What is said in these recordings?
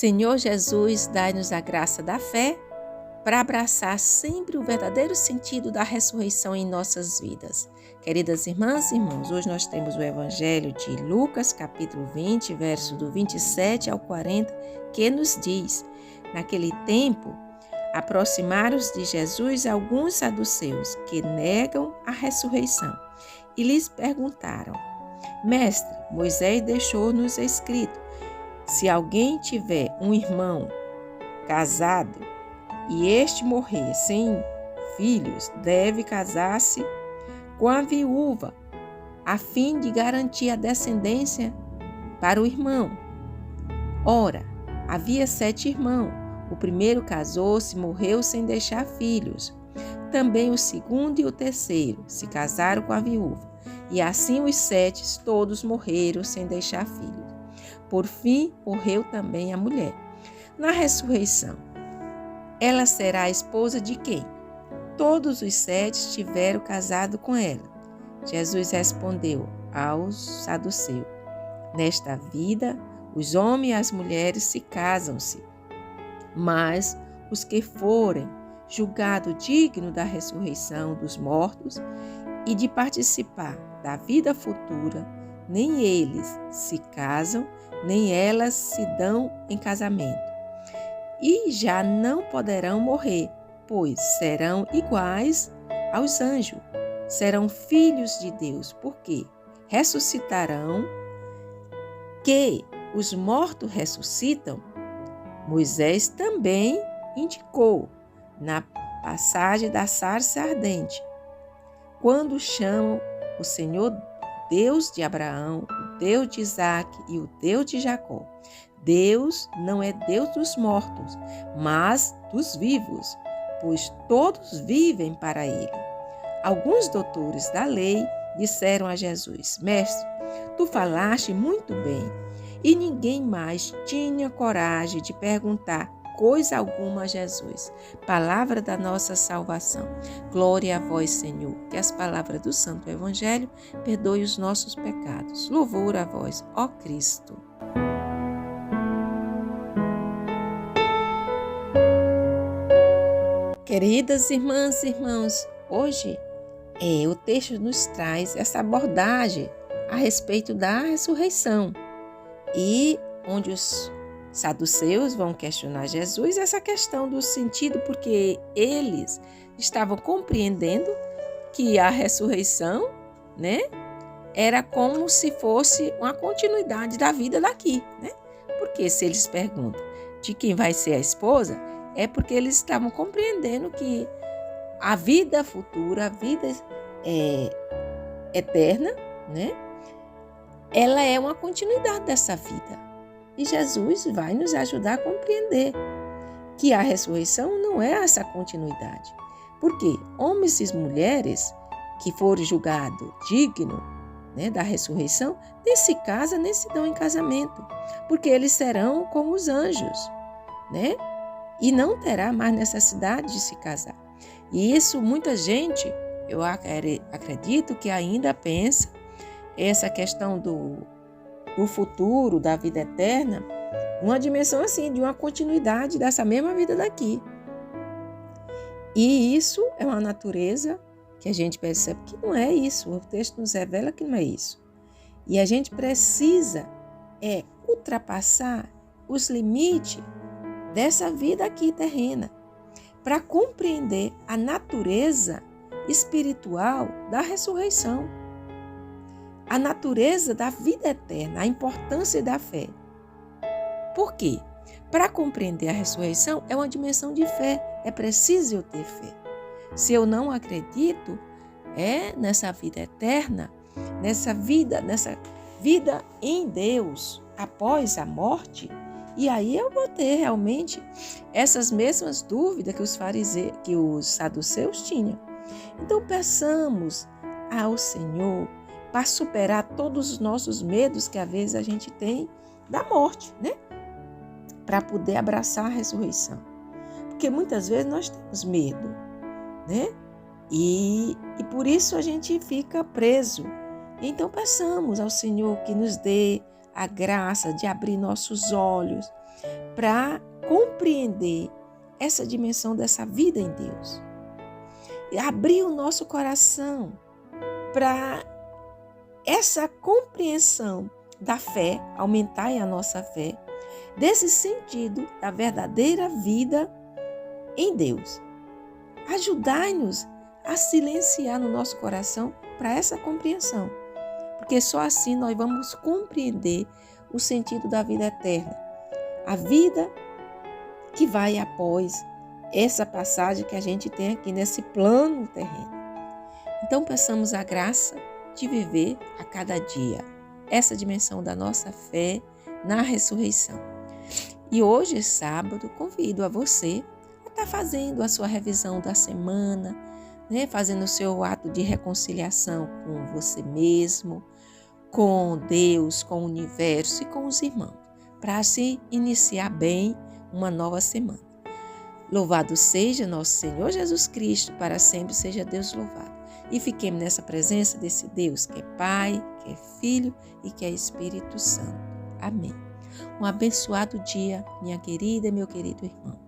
Senhor Jesus, dai-nos a graça da fé para abraçar sempre o verdadeiro sentido da ressurreição em nossas vidas. Queridas irmãs e irmãos, hoje nós temos o Evangelho de Lucas, capítulo 20, verso do 27 ao 40, que nos diz: naquele tempo, aproximaram-se de Jesus alguns saduceus que negam a ressurreição e lhes perguntaram: Mestre, Moisés deixou-nos escrito: se alguém tiver um irmão casado e este morrer sem filhos, deve casar-se com a viúva, a fim de garantir a descendência para o irmão. Ora, havia 7 irmãos. O primeiro casou-se e morreu sem deixar filhos. Também o segundo e o terceiro se casaram com a viúva. E assim os 7 todos morreram sem deixar filhos. Por fim, morreu também a mulher. Na ressurreição, ela será a esposa de quem? Todos os 7 estiveram casados com ela. Jesus respondeu aos saduceus: nesta vida, os homens e as mulheres se casam-se, mas os que forem julgados dignos da ressurreição dos mortos e de participar da vida futura, nem eles se casam, nem elas se dão em casamento. E já não poderão morrer, pois serão iguais aos anjos, serão filhos de Deus, porque ressuscitarão. Que os mortos ressuscitam, Moisés também indicou na passagem da sarça ardente, quando chamam o Senhor Deus de Abraão, o Deus de Isaque e o Deus de Jacó. Deus não é Deus dos mortos, mas dos vivos, pois todos vivem para Ele. Alguns doutores da lei disseram a Jesus: Mestre, tu falaste muito bem, e ninguém mais tinha coragem de perguntar coisa alguma a Jesus. Palavra da nossa salvação. Glória a vós, Senhor, que as palavras do Santo Evangelho perdoem os nossos pecados. Louvor a vós, ó Cristo. Queridas irmãs e irmãos, hoje o texto nos traz essa abordagem a respeito da ressurreição, e onde os saduceus vão questionar Jesus essa questão do sentido, porque eles estavam compreendendo que a ressurreição, era como se fosse uma continuidade da vida daqui, Porque se eles perguntam de quem vai ser a esposa, é porque eles estavam compreendendo que a vida futura, a vida eterna, ela é uma continuidade dessa vida. E Jesus vai nos ajudar a compreender que a ressurreição não é essa continuidade. Porque homens e mulheres que forem julgados dignos da ressurreição, nem se casam, nem se dão em casamento, porque eles serão como os anjos, E não terá mais necessidade de se casar. E isso muita gente, eu acredito que ainda pensa essa questão do futuro, da vida eterna, uma dimensão assim, de uma continuidade dessa mesma vida daqui. E isso é uma natureza que a gente percebe que não é isso. O texto nos revela que não é isso. E a gente precisa ultrapassar os limites dessa vida aqui terrena para compreender a natureza espiritual da ressurreição, a natureza da vida eterna, a importância da fé. Por quê? Para compreender a ressurreição é uma dimensão de fé, é preciso eu ter fé. Se eu não acredito nessa vida eterna, nessa vida em Deus após a morte, e aí eu vou ter realmente essas mesmas dúvidas que os saduceus tinham. Então peçamos ao Senhor para superar todos os nossos medos que às vezes a gente tem da morte, Para poder abraçar a ressurreição. Porque muitas vezes nós temos medo, E por isso a gente fica preso. Então peçamos ao Senhor que nos dê a graça de abrir nossos olhos para compreender essa dimensão dessa vida em Deus. E abrir o nosso coração para essa compreensão da fé, aumentar a nossa fé, desse sentido da verdadeira vida em Deus. Ajudai-nos a silenciar no nosso coração para essa compreensão, porque só assim nós vamos compreender o sentido da vida eterna, a vida que vai após essa passagem que a gente tem aqui nesse plano terreno. Então peçamos a graça de viver a cada dia essa dimensão da nossa fé na ressurreição. E hoje, sábado, convido a você a estar fazendo a sua revisão da semana, fazendo o seu ato de reconciliação com você mesmo, com Deus, com o universo e com os irmãos, para se iniciar bem uma nova semana. Louvado seja nosso Senhor Jesus Cristo, para sempre seja Deus louvado. E fiquemos nessa presença desse Deus que é Pai, que é Filho e que é Espírito Santo. Amém. Um abençoado dia, minha querida e meu querido irmão,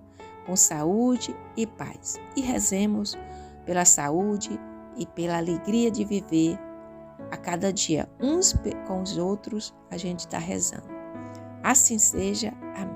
com saúde e paz. E rezemos pela saúde e pela alegria de viver a cada dia, uns com os outros, a gente está rezando. Assim seja. Amém.